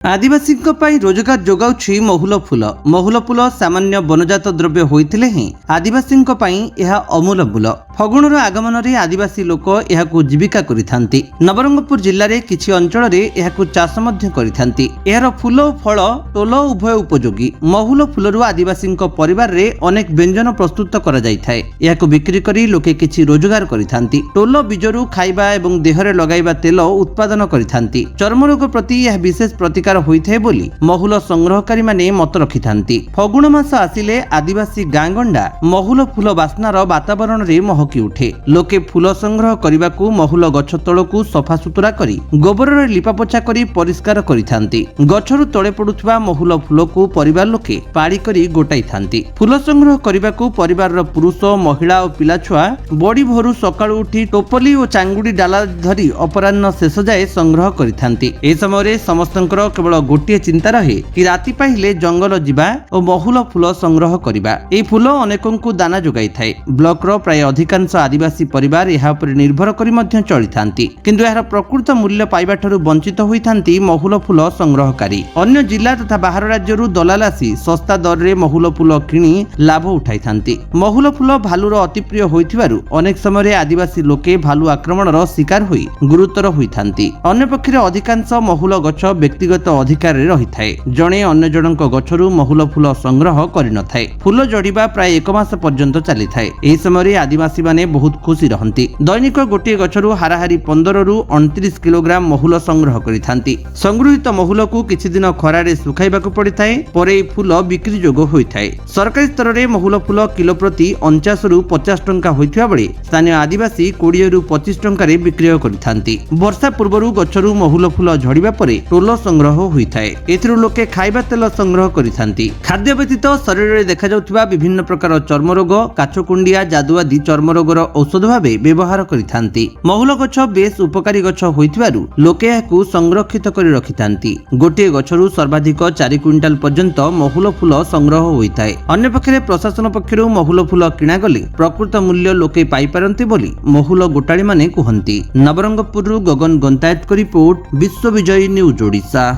आदिवासी रोजगार जोगाउछि महुल फूल सामान्य वनजात द्रव्य होइतिले ही आदिवासी अमूल मूल फगुणर आगमन रे आदिवासी लोक एहाकु जीविका करिथांती। नवरंगपुर जिल्ला रे किछि अंचल रे एहाकु चाष मध्य करिथांती। एहार फूल ओ फल टोल उभय उपयोगी। महुल फूलरु आदिवासी परिवार रे अनेक व्यंजन प्रस्तुत करा जायथाय। एहाकु बिक्री करी लोके किछि रोजगार करिथांती। टोल बीजरु खाइबा एवं देहरे लगाइबा तेल उत्पादन करिथांती। चर्म रोग प्रति यह विशेष प्रतिकार होइथे बोली महुल संग्रहकारी माने मत रखिथांती। फगुण मास आसिले आदिवासी गाँ गंडा महुल फूल बास्नार वातावरण रे महकी उठे। लोके फूल संग्रह करिबाकू महुल गछ तळकू सफा सुतरा करी गोबर रे लिपापोछा करी परिष्कार करिथांती। गछरु तळे पडुथबा महुल फूलकू परिवार लोके पाड़ी करी गोटाई थांती। फूल संग्रह करिबाकू परिवार रो पुरुष महिला और पिला छुआ बड़ी भोरु सकाळु उठी टोपली और चांगुडी डाला धरी अपराह्न शेष जाए संग्रह करिथांती। ए समय समस्तंकर केवल गोटे चिंता रहे कि राति पाइले जंगल जिबा और महुल फूल संग्रह करिबा। ए फूल अनेकंकु दाना जोगाई थाए। ब्लॉक रो प्राय अधिकांश आदिवासी परिवार एहा पर निर्भर करी मध्य चलिथांती, किंतु एहार प्रकृत मूल्य पाइबा ठरु वंचित होइथांती महुल फूल संग्रहकारी। अन्य जिला तथा बाहर राज्यरु दलाल आसी सस्ता दर रे महुल फूल किनी लाभ उठाइथांती। महुल फूल भालुर अति प्रिय होइथिबारु अनेक समय आदिवासी लोके भालु आक्रमणर शिकार होई गुरुतर होइथांती। अन्य पक्षरे अधिकांश महुल गछ व्यक्तिगत अधिकार रे रहिथाय। जणे अन्य जनक गछरु महुल फूल संग्रह करि न थाए। फूल जड़िबा प्राय 1 मास पर्यंत चली थाए। एही समय आदिवासी माने बहुत खुशी रहंती। दैनिक गोटे गछरु हाराहारी 15 रु 29 किलोग्राम महुल संग्रह करिथांती। संग्रहित महुल को किछि दिन खरारे सुखाइबाकू पड़िथाए, परे फूल बिक्री जोग होइथाए। सरकारी स्तर रे महुल फूल किलो प्रति 49 रु 50 टंका होइथिबा बेले स्थानीय आदिवासी 20 रु 25 टंका रे बिक्री करिथांती। वर्षा पूर्वरु गछरु महुल फूल झड़िबा परे टोल संग्रह होइथाए। एथिरु लोके खाइबा तेल संग्रह करिथांती। खाद्य व्यतीत शरीर रे देखा जाउथिबा विभिन्न प्रकार चर्म रोग, काछकुंडिया, जादू आदि चर्म रोगर औषध भाबे व्यवहार करिथांती। महुल गछ बेस उपकारी गछ होइथिबारु लोके याकू संरक्षित करि रखिथांती। गोटे गछरु सर्वाधिक 4 क्विंटाल पर्यंत महुल फूल संग्रह होइथाए। अन्य पक्षरे प्रशासन पक्षरु महुल फूल किना गले प्रकृत मूल्य लोके पाई पारंती बोली महुल गोटाळी माने कुहंती। नवरंगपुरु गगन गंतायत को रिपोर्ट, विश्व विजयी न्यूज ओडिशा।